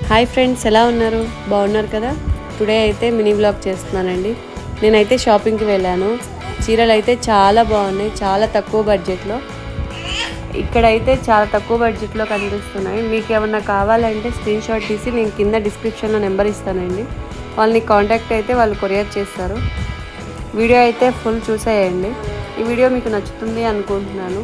Hi friends, ఎలా ఉన్నారు? బాగున్నారు కదా? టుడే అయితే మినీ వ్లాగ్ చేస్తున్నానండి. నేనైతే షాపింగ్కి వెళ్ళాను. చీరలు అయితే చాలా బాగున్నాయి, చాలా తక్కువ బడ్జెట్లో. ఇక్కడైతే చాలా తక్కువ బడ్జెట్లో కనిపిస్తున్నాయి. మీకు ఏమన్నా కావాలంటే స్క్రీన్ షాట్ తీసి నేను కింద డిస్క్రిప్షన్లో నెంబర్ ఇస్తానండి. వాళ్ళని కాంటాక్ట్ అయితే వాళ్ళు కొరియర్ చేస్తారు. వీడియో అయితే ఫుల్ చూసేయండి. ఈ వీడియో మీకు నచ్చుతుంది అనుకుంటున్నాను.